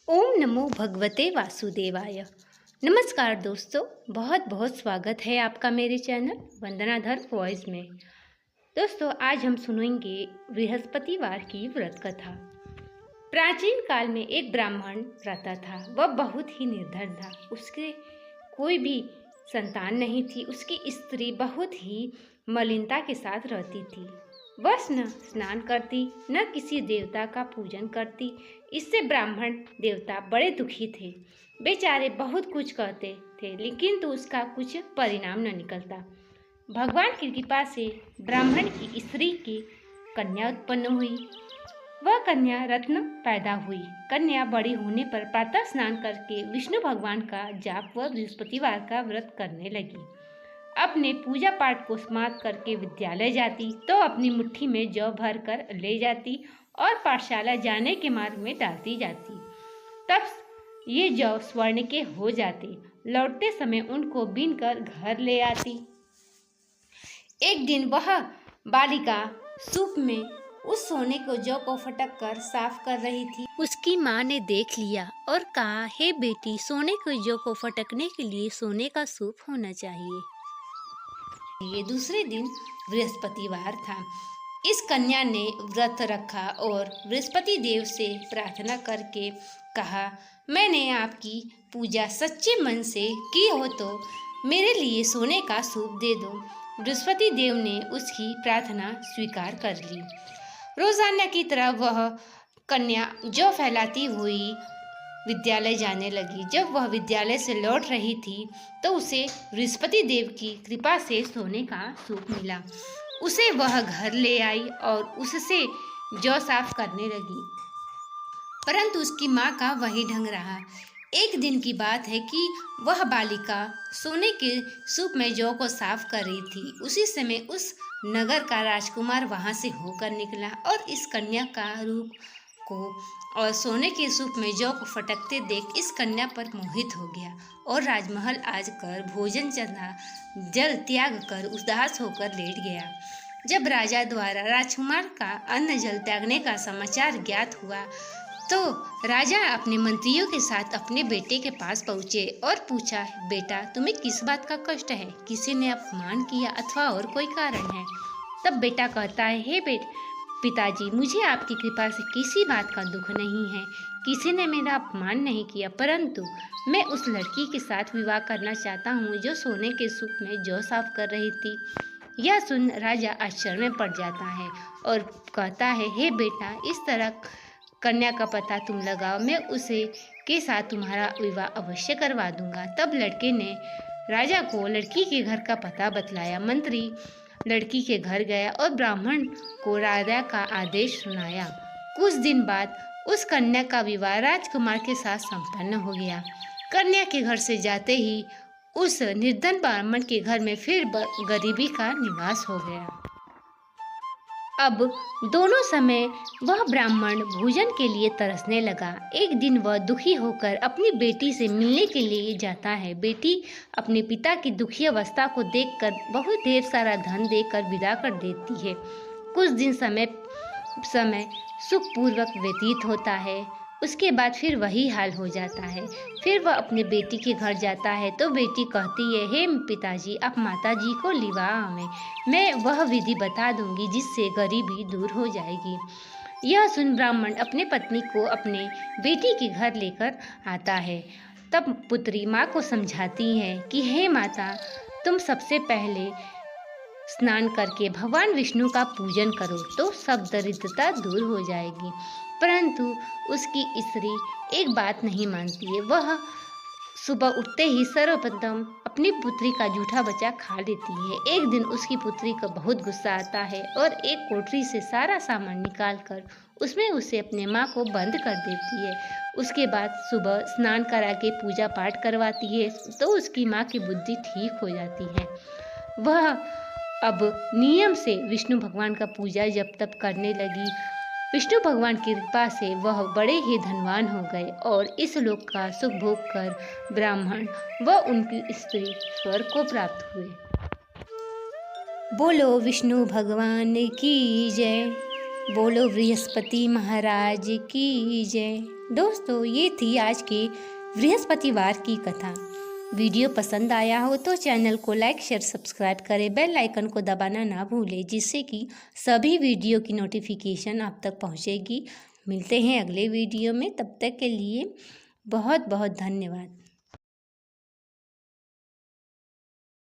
ओम नमो भगवते वासुदेवाय। नमस्कार दोस्तों, बहुत बहुत स्वागत है आपका मेरे चैनल वंदनाधर वॉइस में। दोस्तों, आज हम सुनेंगे बृहस्पतिवार की व्रत कथा। प्राचीन काल में एक ब्राह्मण रहता था। वह बहुत ही निर्धन था। उसके कोई भी संतान नहीं थी। उसकी स्त्री बहुत ही मलिनता के साथ रहती थी। वह न स्नान करती, न किसी देवता का पूजन करती। इससे ब्राह्मण देवता बड़े दुखी थे। बेचारे बहुत कुछ कहते थे, लेकिन तो उसका कुछ परिणाम न निकलता। भगवान की कृपा से ब्राह्मण की स्त्री की कन्या उत्पन्न हुई। वह कन्या रत्न पैदा हुई। कन्या बड़ी होने पर प्रातः स्नान करके विष्णु भगवान का जाप व बृहस्पतिवार का व्रत करने लगी। अपने पूजा पाठ को समाप्त करके विद्यालय जाती तो अपनी मुट्ठी में जौ भर कर ले जाती और पाठशाला जाने के मार्ग में डालती जाती। तब ये जौ स्वर्ण के हो जाते। लौटते समय उनको बीन कर घर ले आती। एक दिन वह बालिका सूप में उस सोने को जौ को फटक कर साफ कर रही थी। उसकी माँ ने देख लिया और कहा, हे बेटी, सोने के जौ को फटकने के लिए सोने का सूप होना चाहिए। ये दूसरे दिन बृहस्पतिवार था। इस कन्या ने व्रत रखा और बृहस्पति देव से प्रार्थना करके कहा, मैंने आपकी पूजा सच्चे मन से की हो तो मेरे लिए सोने का सूप दे दो। बृहस्पति देव ने उसकी प्रार्थना स्वीकार कर ली। रोजाना की तरह वह कन्या जौ फैलाती हुई विद्यालय जाने लगी। जब वह विद्यालय से लौट रही थी तो उसे बृहस्पति देव की कृपा से सोने का सूप मिला। उसे वह घर ले आई और उससे जौ साफ करने लगी, परंतु उसकी माँ का वही ढंग रहा। एक दिन की बात है कि वह बालिका सोने के सूप में जौ को साफ कर रही थी। उसी समय उस नगर का राजकुमार वहां से होकर निकला और इस कन्या का रूप को और सोने के सूप में जौ को फटकते देख इस कन्या पर मोहित हो गया और राजमहल आज कर भोजन चना जल त्याग कर उदास होकर लेट गया। जब राजा द्वारा राजकुमार का अन्न जल त्यागने का समाचार ज्ञात हुआ तो राजा अपने मंत्रियों के साथ अपने बेटे के पास पहुँचे और पूछा, बेटा, तुम्हें किस बात का कष्ट है? किसी ने अपमान किया अथवा और कोई कारण है? तब बेटा कहता है, हे पिताजी, मुझे आपकी कृपा से किसी बात का दुख नहीं है। किसी ने मेरा अपमान नहीं किया, परंतु मैं उस लड़की के साथ विवाह करना चाहता हूँ जो सोने के सूप में जौ साफ कर रही थी। यह सुन राजा आश्चर्य में पड़ जाता है और कहता है, हे बेटा, इस तरह कन्या का पता तुम लगाओ, मैं उसे के साथ तुम्हारा विवाह अवश्य करवा दूंगा। तब लड़के ने राजा को लड़की के घर का पता बतलाया। मंत्री लड़की के घर गया और ब्राह्मण को राजा का आदेश सुनाया। कुछ दिन बाद उस कन्या का विवाह राजकुमार के साथ संपन्न हो गया। कन्या के घर से जाते ही उस निर्धन ब्राह्मण के घर में फिर गरीबी का निवास हो गया। अब दोनों समय वह ब्राह्मण भोजन के लिए तरसने लगा। एक दिन वह दुखी होकर अपनी बेटी से मिलने के लिए जाता है। बेटी अपने पिता की दुखी अवस्था को देखकर बहुत ढेर सारा धन देकर विदा कर देती है। कुछ दिन समय सुखपूर्वक व्यतीत होता है। उसके बाद फिर वही हाल हो जाता है। फिर वह अपने बेटी के घर जाता है तो बेटी कहती है, हे पिताजी, आप माता जी को लिवा हमें, मैं वह विधि बता दूंगी जिससे गरीबी दूर हो जाएगी। यह सुन ब्राह्मण अपने पत्नी को अपने बेटी के घर लेकर आता है। तब पुत्री माँ को समझाती है कि हे माता, तुम सबसे पहले स्नान करके भगवान विष्णु का पूजन करो तो सब दरिद्रता दूर हो जाएगी। परंतु उसकी स्त्री एक बात नहीं मानती है। वह सुबह उठते ही सर्वप्रथम अपनी पुत्री का जूठा बच्चा खा लेती है। एक दिन उसकी पुत्री को बहुत गुस्सा आता है और एक कोठरी से सारा सामान निकालकर उसमें उसे अपने माँ को बंद कर देती है। उसके बाद सुबह स्नान करा के पूजा पाठ करवाती है तो उसकी माँ की बुद्धि ठीक हो जाती है। वह अब नियम से विष्णु भगवान का पूजा जब तब करने लगी। विष्णु भगवान की कृपा से वह बड़े ही धनवान हो गए और इस लोक का सुख भोग कर ब्राह्मण व उनकी स्त्री स्वर्ग को प्राप्त हुए। बोलो विष्णु भगवान की जय। बोलो बृहस्पति महाराज की जय। दोस्तों, ये थी आज के बृहस्पतिवार की कथा। वीडियो पसंद आया हो तो चैनल को लाइक शेयर सब्सक्राइब करें, बेल आइकन को दबाना ना भूलें, जिससे कि सभी वीडियो की नोटिफिकेशन आप तक पहुंचेगी। मिलते हैं अगले वीडियो में, तब तक के लिए बहुत बहुत धन्यवाद।